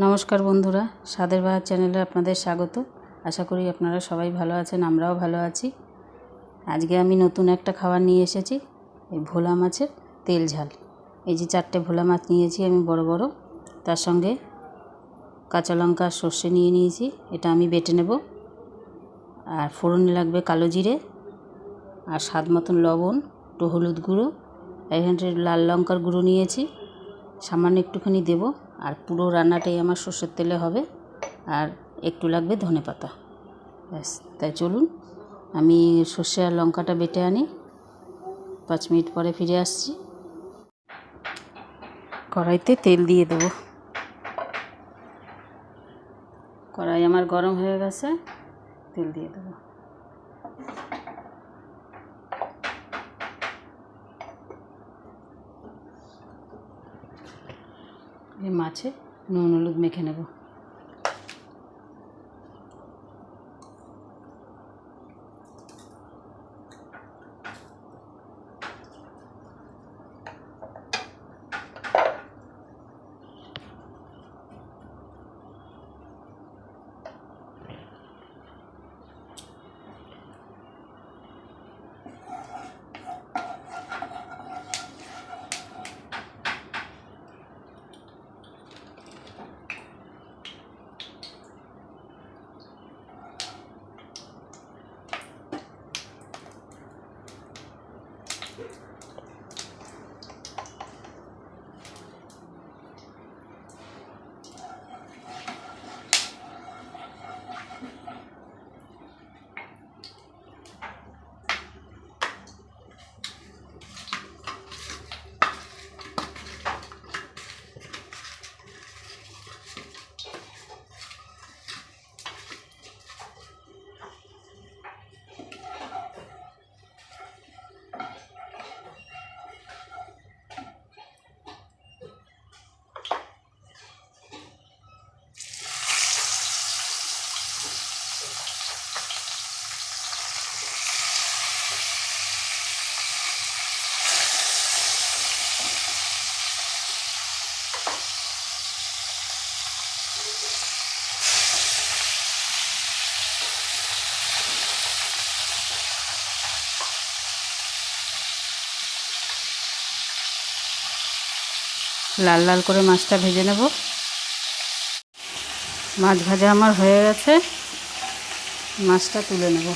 নমস্কার বন্ধুরা, স্বাদের বাহার চ্যানেলে আপনাদের স্বাগত। আশা করি আপনারা সবাই ভালো আছেন, আমরাও ভালো আছি। আজকে আমি নতুন একটা খাবার নিয়ে এসেছি, এই ভোলা মাছের তেল ঝাল। এই যে 4টে ভোলা মাছ নিয়েছি আমি বড় বড়, তার সঙ্গে কাঁচা লঙ্কা সর্ষে নিয়ে নিয়েছি, এটা আমি বেটে নেব। আর ফোড়নে লাগবে কালো জিরে আর স্বাদ মতন লবণ, একটু হলুদ গুঁড়ো, এখানে লাল লঙ্কার গুঁড়ো নিয়েছি, সামান্য একটুখানি দেব। আর পুরো রান্নাটাই আমার সর্ষের তেলে হবে। আর একটু লাগবে ধনেপাতা, ব্যাস। তাই চলুন আমি সর্ষে আর লঙ্কাটা বেটে আনি, 5 মিনিট পরে ফিরে আসছি। কড়াইতে তেল দিয়ে দেব। কড়াই আমার গরম হয়ে গেছে, তেল দিয়ে দেব। এই মাছে নুন হলুদ মেখে নেব। লাল লাল করে মাছটা ভেজে নেব। মাছ ভাজা আমার হয়ে গেছে, মাছটা তুলে নেব।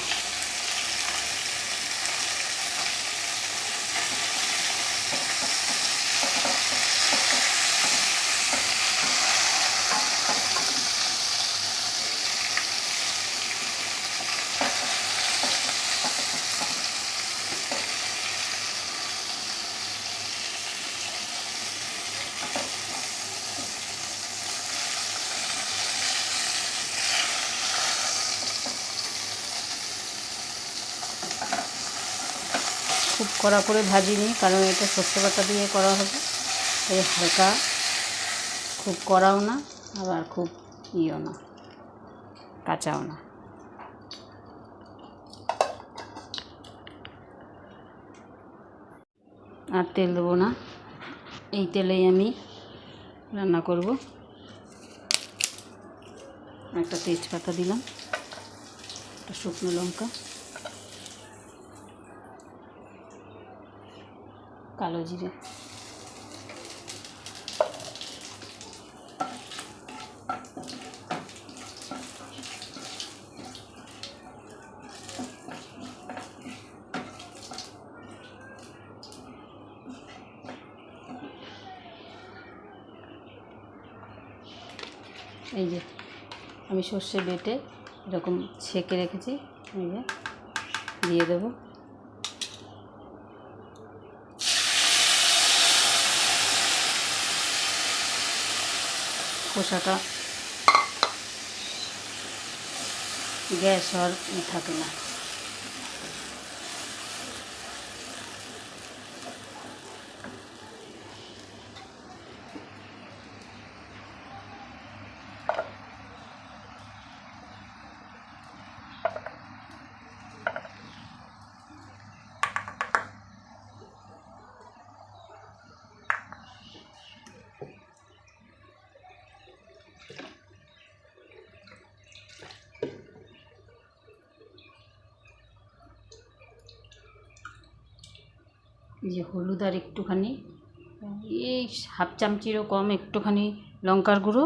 খুব কড়া করে ভাজিনি, কারণ এটা সর্ষে বাটা দিয়ে করা হবে। এই হালকা, খুব কড়াও না আবার খুব ইয়েও না, কাঁচাও না। আর তেল দেবো না, এই তেলেই আমি রান্না করব। একটা তেজপাতা দিলাম, একটা শুকনো লঙ্কা, কালো জিরে, এই যে আমি সর্ষে বেটে এরকম ছেঁকে রেখেছি, এই যে দিয়ে দেবো। কষাটা গ্যাস আর থাকে না। এই যে হলুদ আর একটুখানি, এই হাফ চামচিরও কম একটুখানি লঙ্কার গুঁড়ো,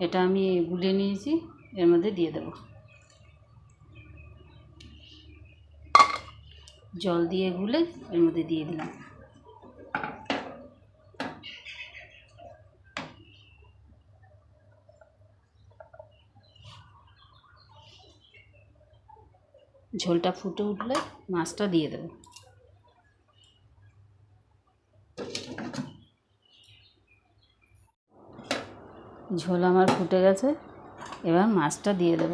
এটা আমি গুলিয়ে নিয়েছি, এর মধ্যে দিয়ে দেব। জল দিয়ে গুলে এর মধ্যে দিয়ে দিলাম। ঝোলটা ফুটে উঠলে মাছটা দিয়ে দেব। ঝোল আমার ফুটে গেছে, এবার মাছটা দিয়ে দেব।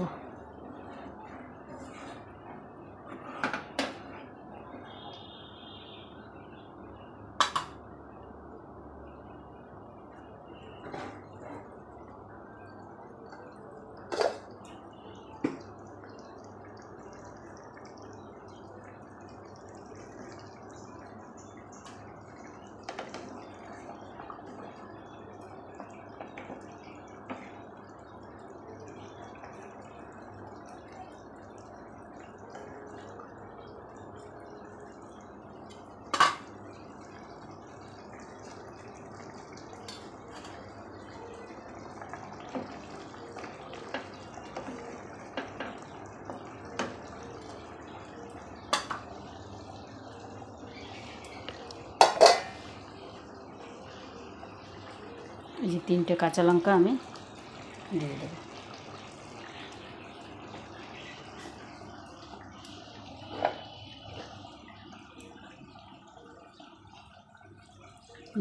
এই যে 3টে কাঁচা লঙ্কা আমি দিয়ে দেবো।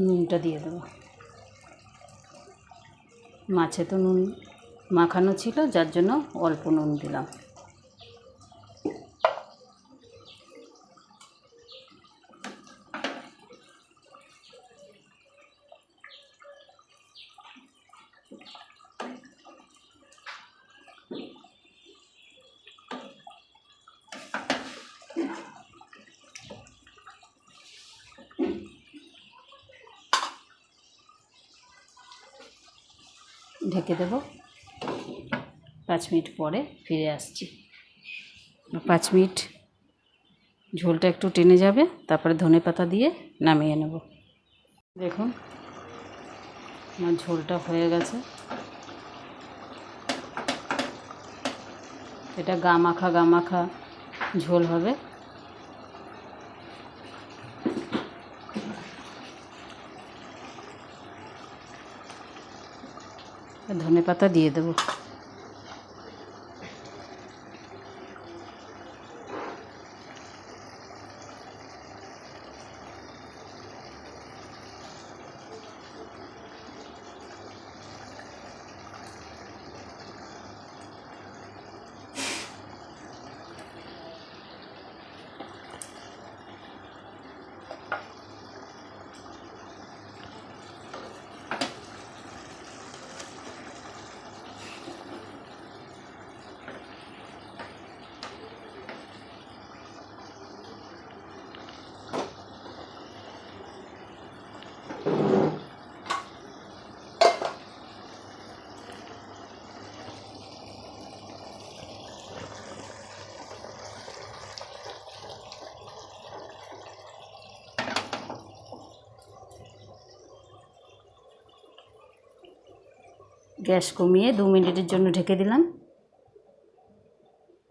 নুনটা দিয়ে দেবো। মাছে তো নুন মাখানো ছিল, যার জন্য অল্প নুন দিলাম। ঢেকে দেব। 5 মিনিট পরে ফিরে আসছি। 5 মিনিট ঝোলটা একটু টেনে যাবে, তারপরে ধনেপাতা দিয়ে নামিয়ে নেব। দেখুন আমার ঝোলটা হয়ে গেছে। এটা গা মাখা ঝোল হবে। ধনেপাতা দিয়ে দেব। গ্যাস কমিয়ে 2 মিনিটের জন্য ঢেকে দিলাম,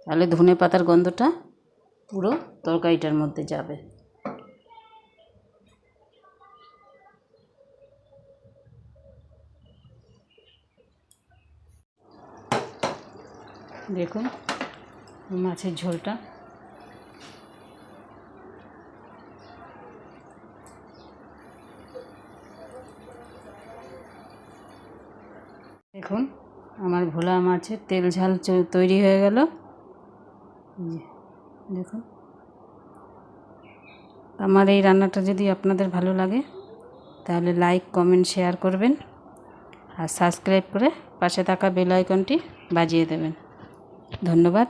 তাহলে ধনেপাতার গন্ধটা পুরো তরকারিটার মধ্যে যাবে। দেখুন মাছের ঝোলটা দেখুন আমার ভোলা মাছের তেল ঝাল তৈরি হয়ে গেল। দেখুন আমার এই রান্নাটা যদি আপনাদের ভালো লাগে তাহলে লাইক কমেন্ট শেয়ার করবেন, আর সাবস্ক্রাইব করে পাশে থাকা বেল আইকনটি বাজিয়ে দেবেন। ধন্যবাদ।